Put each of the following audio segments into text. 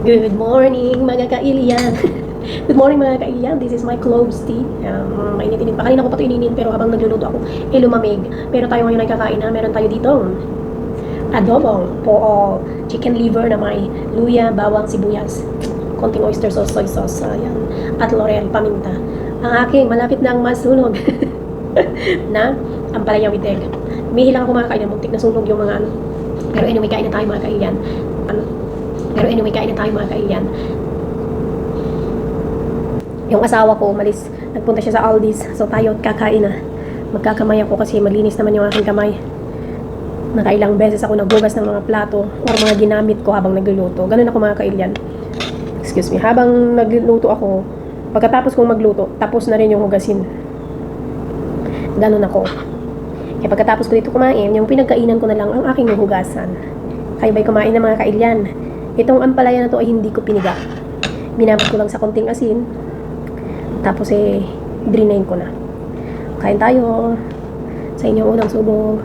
Good morning mga kailiyan. Good morning mga kailiyan. This is my cloves tea. Mainit-init pa. Kanina ko pa ito ininin pero habang nagluluto ako, lumamig. Pero tayo ngayon ay kakain na. Meron tayo dito adobong po chicken liver na may luya, bawang, sibuyas. Konting oyster sauce, soy sauce, ayan. At laurel, paminta. Ang aking malapit nang masunog na ampalaya with egg. Mihilang ako mga kailiyan. Muntik na sunog yung mga ano. Pero anyway, kain na tayo mga kailiyan. Kain na tayo mga kailiyan. Yung asawa ko, umalis. Nagpunta siya sa Aldi's. So tayo kakain na. Magkakamay ako kasi malinis naman yung aking kamay. Nakailang beses ako naghugas ng mga plato or mga ginamit ko habang nagluluto. Ganun ako mga kailiyan. Excuse me. Habang nagluluto ako, pagkatapos kong magluto, tapos na rin yung hugasin. Ganun ako. Kaya pagkatapos ko dito kumain, yung pinagkainan ko na lang ang aking hugasan. Kayo ba'y kumain na mga kailiyan? Itong ampalaya na to ay hindi ko piniga. Binabad ko lang sa konting asin. Tapos drainain ko na. Kain tayo. Sa inyong unang subo.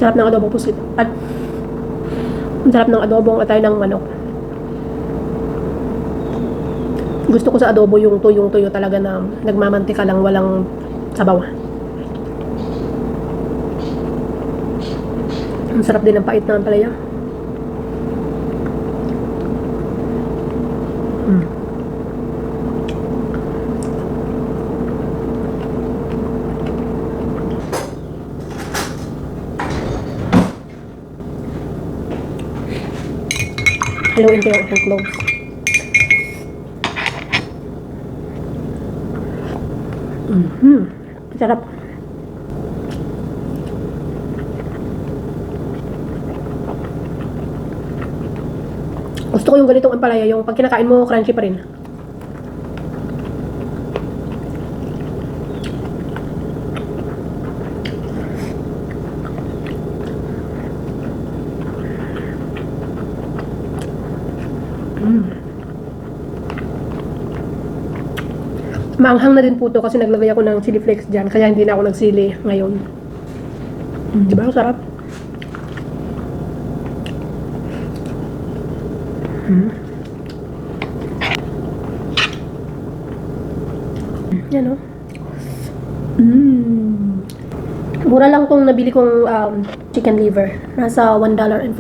Sarap ng adobong pusit. At sarap ng adobong atay ng manok. Gusto ko sa adobo yung tuyong-tuyo talaga na nagmamantika lang, walang sabaw. Ang sarap din ng pait na ampalaya. Haluin ko yung aking cloves. Sarap. Gusto ko yung ganitong ampalaya, yung pag kinakain mo, crunchy pa rin. Maanghang na din po to kasi naglagay ako ng chili flakes dyan, kaya hindi na ako nagsili ngayon. Diba? Ang sarap. Yan o. Mura lang tong nabili kong chicken liver. Nasa $1.49.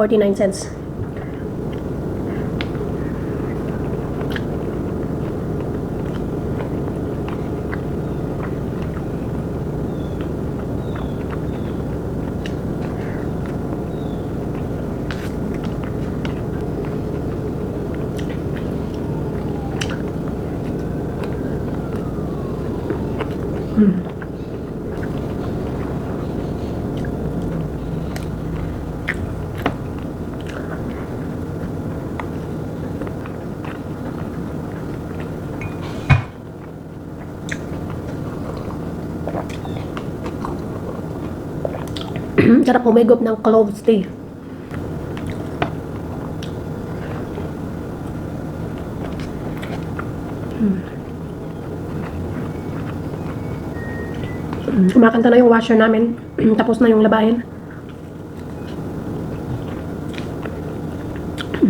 Sarap humigop ng cloves tea. Kumakanta na yung washer namin. Tapos na yung labahin.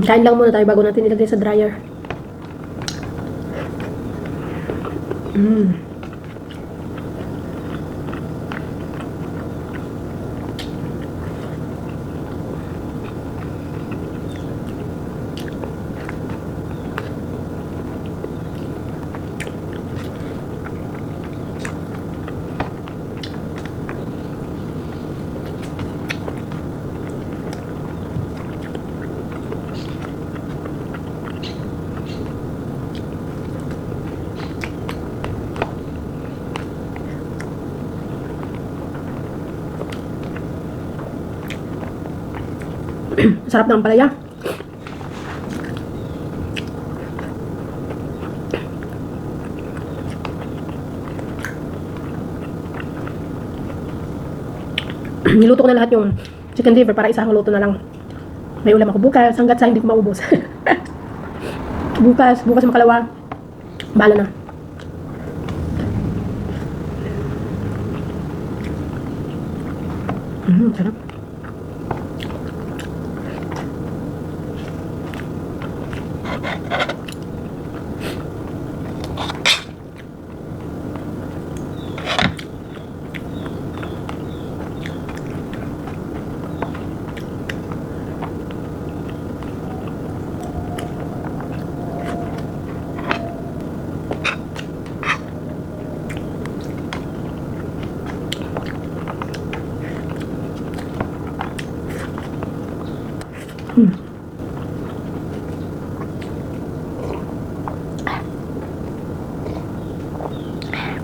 Kain lang muna tayo bago natin ilagay sa dryer. Sarap ng palaya. Niluto ko na lahat yung chicken liver para isang luto na lang. May ulam ako bukas hanggat sa hindi ko maubos. bukas makalawa. Bahala na. Sarap.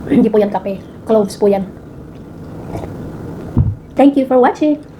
Hindi po yan kape. Cloves po yan. Thank you for watching.